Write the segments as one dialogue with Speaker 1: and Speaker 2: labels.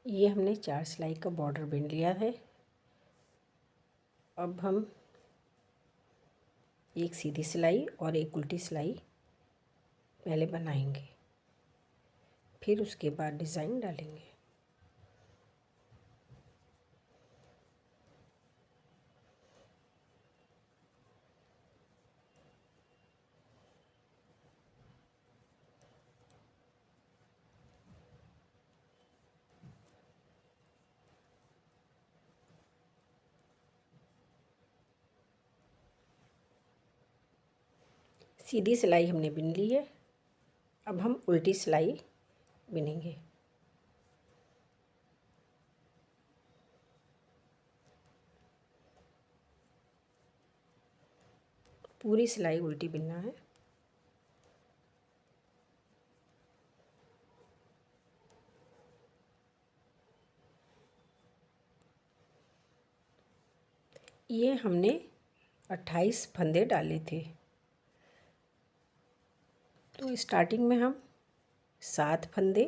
Speaker 1: ये हमने 4 सिलाई का बॉर्डर बिन लिया है। अब हम एक सीधी सिलाई और एक उल्टी सिलाई पहले बनाएंगे, फिर उसके बाद डिज़ाइन डालेंगे। सीधी सिलाई हमने बिन ली है। अब हम उल्टी सिलाई बिनेंगे। पूरी सिलाई उल्टी बिनना है। ये हमने 28 फंदे डाले थे, तो स्टार्टिंग में हम 7 फंदे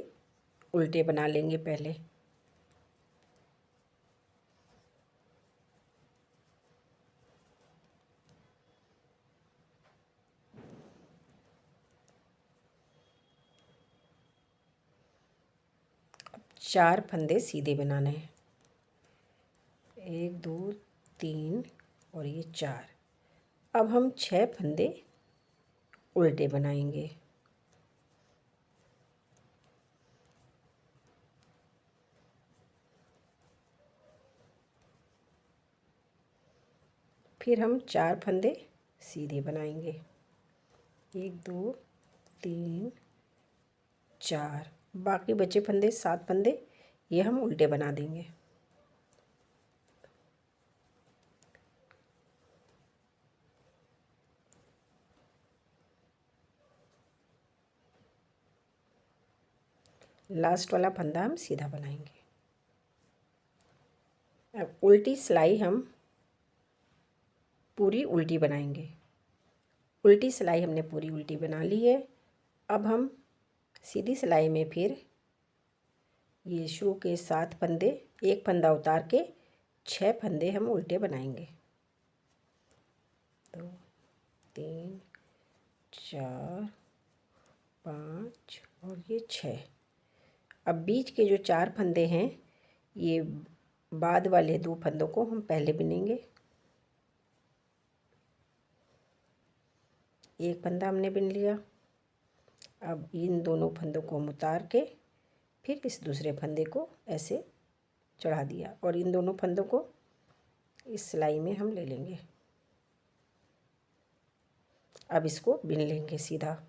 Speaker 1: उल्टे बना लेंगे पहले। अब 4 फंदे सीधे बनाने हैं, 1 2 3 और ये 4। अब हम 6 फंदे उल्टे बनाएंगे। फिर हम 4 फंदे सीधे बनाएंगे, 1 2 3 4। बाकी बचे फंदे 7 फंदे ये हम उल्टे बना देंगे। लास्ट वाला फंदा हम सीधा बनाएंगे। अब उल्टी सिलाई हम पूरी उल्टी बनाएंगे। उल्टी सिलाई हमने पूरी उल्टी बना ली है। अब हम सीधी सिलाई में फिर ये शुरू के 7 फंदे, एक फंदा उतार के 6 फंदे हम उल्टे बनाएंगे। 2 3 4 5 और ये 6। अब बीच के जो 4 फंदे हैं, ये बाद वाले 2 फंदों को हम पहले बिनेंगे। एक फंदा हमने बिन लिया। अब इन दोनों फंदों को हम उतार के फिर इस दूसरे फंदे को ऐसे चढ़ा दिया और इन दोनों फंदों को इस सिलाई में हम ले लेंगे। अब इसको बिन लेंगे सीधा।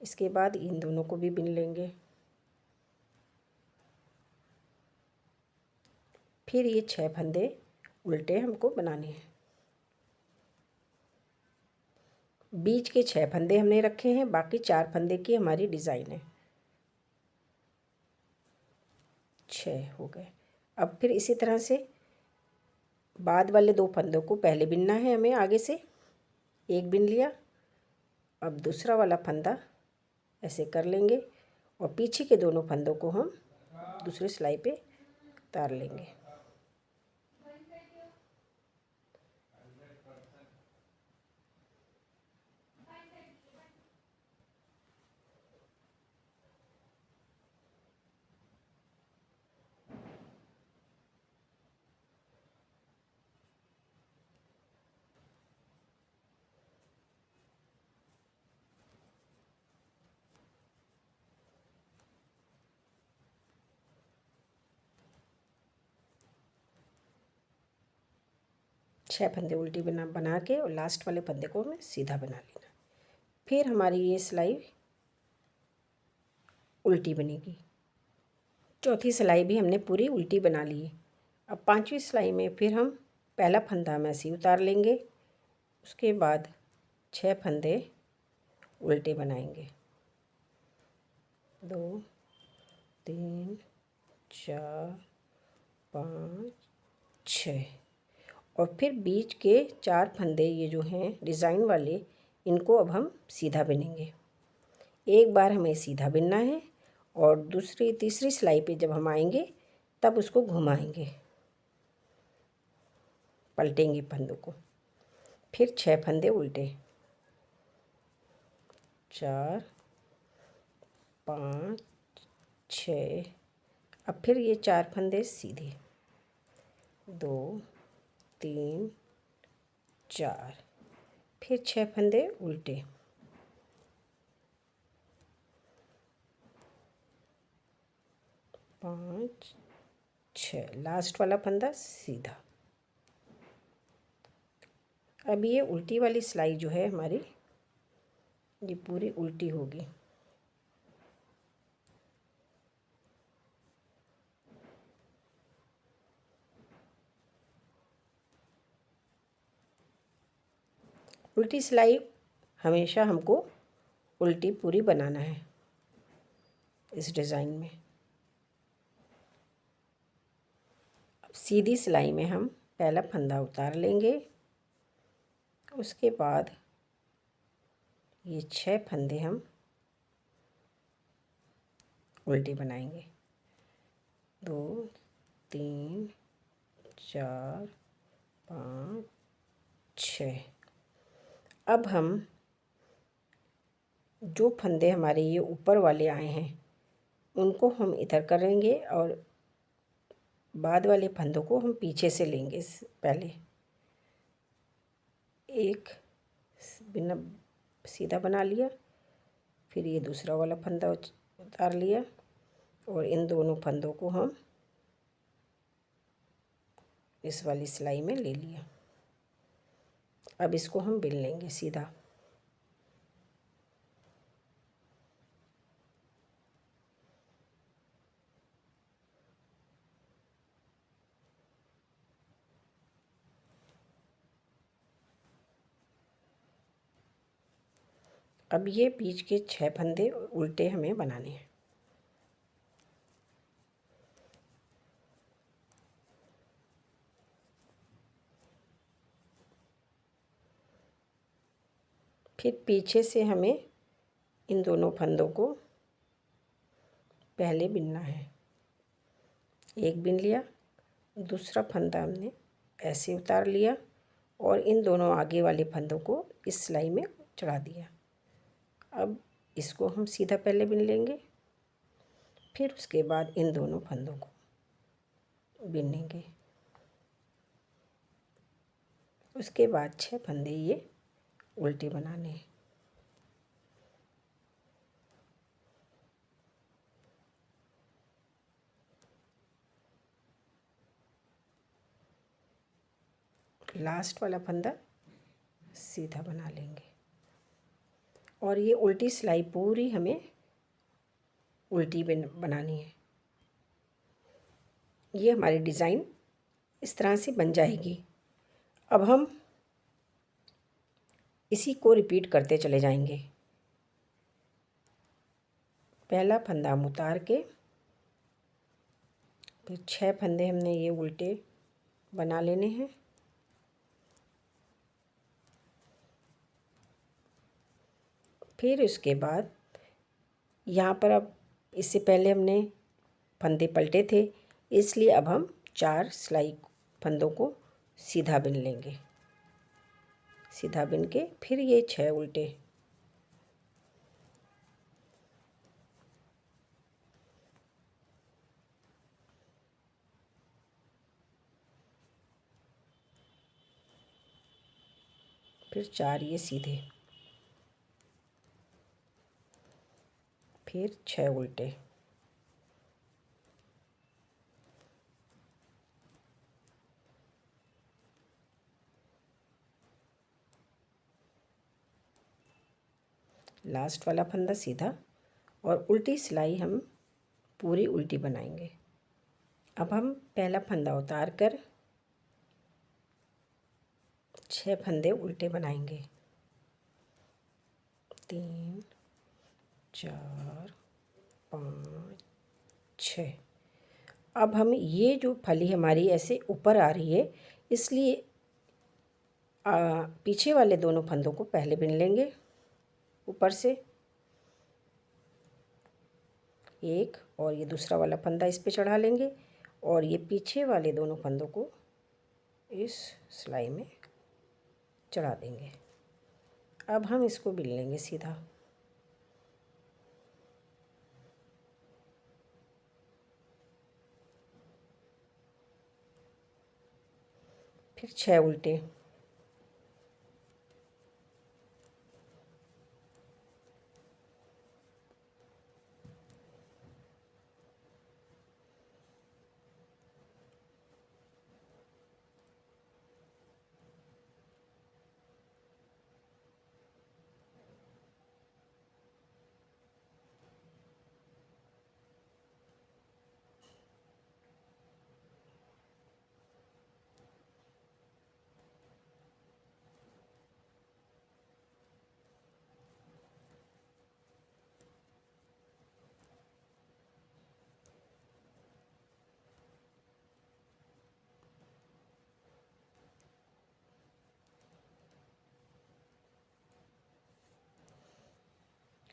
Speaker 1: इसके बाद इन दोनों को भी बिन लेंगे। फिर ये 6 फंदे उल्टे हमको बनाने हैं। बीच के 6 फंदे हमने रखे हैं, बाकी 4 फंदे की हमारी डिज़ाइन है। 6 हो गए। अब फिर इसी तरह से बाद वाले 2 फंदों को पहले बिनना है हमें। आगे से एक बिन लिया। अब दूसरा वाला फंदा ऐसे कर लेंगे और पीछे के दोनों फंदों को हम दूसरी सिलाई पे उतार लेंगे। छः फंदे उल्टी बना के और लास्ट वाले फंदे को हमें सीधा बना लेना। फिर हमारी ये सिलाई उल्टी बनेगी। चौथी सिलाई भी हमने पूरी उल्टी बना ली है। अब पांचवी सिलाई में फिर हम पहला फंदा हम ऐसे ही उतार लेंगे। उसके बाद 6 फंदे उल्टे बनाएंगे, 2 3 4 5 6। और फिर बीच के 4 फंदे ये जो हैं डिज़ाइन वाले, इनको अब हम सीधा बिनेंगे। एक बार हमें सीधा बिनना है और दूसरी तीसरी सिलाई पे जब हम आएंगे तब उसको घुमाएंगे, पलटेंगे फंदों को। फिर 6 फंदे उल्टे, 4 5 6। अब फिर ये 4 फंदे सीधे, 2 3 4। फिर 6 फंदे उल्टे, 5 6। लास्ट वाला फंदा सीधा। अब ये उल्टी वाली सिलाई जो है हमारी, ये पूरी उल्टी होगी। उल्टी सिलाई हमेशा हमको उल्टी पूरी बनाना है इस डिज़ाइन में। अब सीधी सिलाई में हम पहला फंदा उतार लेंगे, उसके बाद ये 6 फंदे हम उल्टे बनाएंगे, 2 3 4 5 6। अब हम जो फंदे हमारे ये ऊपर वाले आए हैं उनको हम इधर करेंगे और बाद वाले फंदों को हम पीछे से लेंगे। पहले एक बिना सीधा बना लिया, फिर ये दूसरा वाला फंदा उतार लिया और इन दोनों फंदों को हम इस वाली सिलाई में ले लिया। अब इसको हम बिन लेंगे सीधा। अब ये बीच के 6 फंदे उल्टे हमें बनाने हैं। फिर पीछे से हमें इन दोनों फंदों को पहले बिनना है। एक बिन लिया, दूसरा फंदा हमने ऐसे उतार लिया और इन दोनों आगे वाले फंदों को इस सिलाई में चढ़ा दिया। अब इसको हम सीधा पहले बिन लेंगे, फिर उसके बाद इन दोनों फंदों को बिनेंगे। उसके बाद 6 फंदे ये उल्टे बनाने हैं। लास्ट वाला फंदा सीधा बना लेंगे और ये उल्टी सिलाई पूरी हमें उल्टी बनानी है। ये हमारी डिज़ाइन इस तरह से बन जाएगी। अब हम इसी को रिपीट करते चले जाएंगे। पहला फंदा हम उतार के फिर 6 फंदे हमने ये उल्टे बना लेने हैं। फिर उसके बाद यहाँ पर अब इससे पहले हमने फंदे पलटे थे, इसलिए अब हम 4 सिलाई फंदों को सीधा बिन लेंगे। सीधा बिन के फिर ये 6 उल्टे, फिर 4 ये सीधे, फिर 6 उल्टे, लास्ट वाला फंदा सीधा और उल्टी सिलाई हम पूरी उल्टी बनाएंगे। अब हम पहला फंदा उतार कर 6 फंदे उल्टे बनाएंगे, 3 4 5 6। अब हम ये जो फली हमारी ऐसे ऊपर आ रही है, इसलिए पीछे वाले दोनों फंदों को पहले बिन लेंगे ऊपर से। एक, और ये दूसरा वाला फंदा इस पे चढ़ा लेंगे और ये पीछे वाले दोनों फंदों को इस सिलाई में चढ़ा देंगे। अब हम इसको बिन लेंगे सीधा। फिर 6 उल्टे।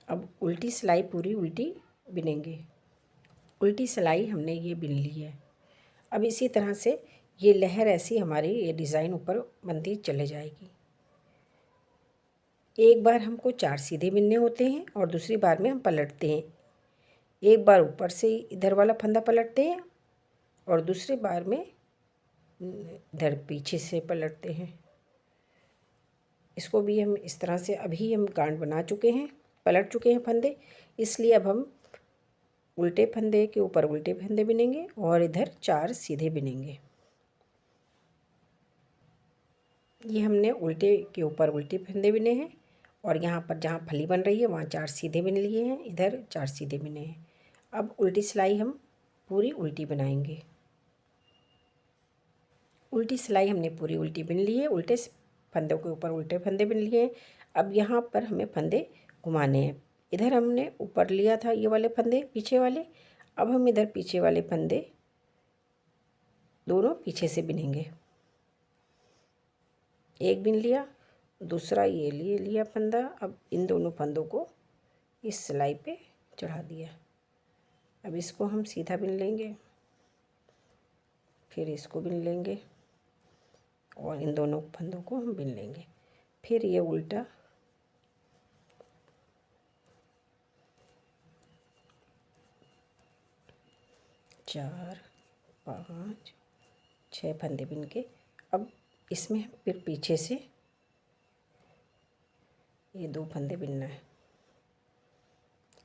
Speaker 1: अब उल्टी सिलाई पूरी उल्टी बिनेंगे। उल्टी सिलाई हमने ये बिन ली है। अब इसी तरह से ये लहर ऐसी हमारी ये डिज़ाइन ऊपर बनती चले जाएगी। एक बार हमको 4 सीधे बिनने होते हैं और दूसरी बार में हम पलटते हैं। एक बार ऊपर से इधर वाला फंदा पलटते हैं और दूसरी बार में इधर पीछे से पलटते हैं। इसको भी हम इस तरह से अभी हम गांठ बना चुके हैं, पलट चुके हैं फंदे, इसलिए अब हम उल्टे फंदे के ऊपर उल्टे फंदे बिनेंगे और इधर 4 सीधे बिनेंगे। ये हमने उल्टे के ऊपर उल्टे फंदे बिने हैं और यहाँ पर जहाँ फली बन रही है वहाँ 4 सीधे बिन लिए हैं, इधर 4 सीधे बिने हैं। अब उल्टी सिलाई हम पूरी उल्टी बनाएंगे। उल्टी सिलाई हमने पूरी उल्टी बिन ली है, उल्टे फंदों के ऊपर उल्टे फंदे बिन लिए हैं। अब यहाँ पर हमें फंदे घुमाने हैं। इधर हमने ऊपर लिया था ये वाले फंदे पीछे वाले, अब हम इधर पीछे वाले फंदे दोनों पीछे से बिनेंगे। एक बिन लिया, दूसरा ये लिए लिया फंदा। अब इन दोनों फंदों को इस सिलाई पे चढ़ा दिया। अब इसको हम सीधा बिन लेंगे, फिर इसको बिन लेंगे और इन दोनों फंदों को हम बिन लेंगे। फिर ये उल्टा चार, 5, 6 फंदे बिन के अब इसमें फिर पीछे से ये 2 फंदे बिनना है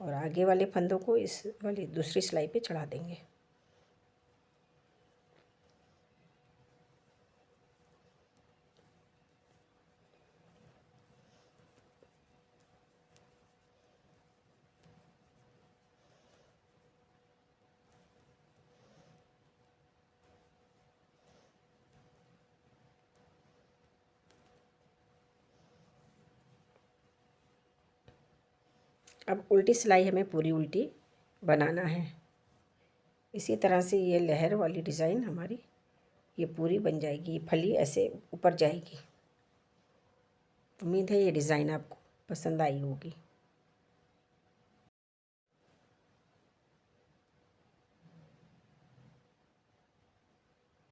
Speaker 1: और आगे वाले फंदों को इस वाली दूसरी सिलाई पे चढ़ा देंगे। अब उल्टी सिलाई हमें पूरी उल्टी बनाना है। इसी तरह से ये लहर वाली डिज़ाइन हमारी ये पूरी बन जाएगी, ये फली ऐसे ऊपर जाएगी। उम्मीद है ये डिज़ाइन आपको पसंद आई होगी।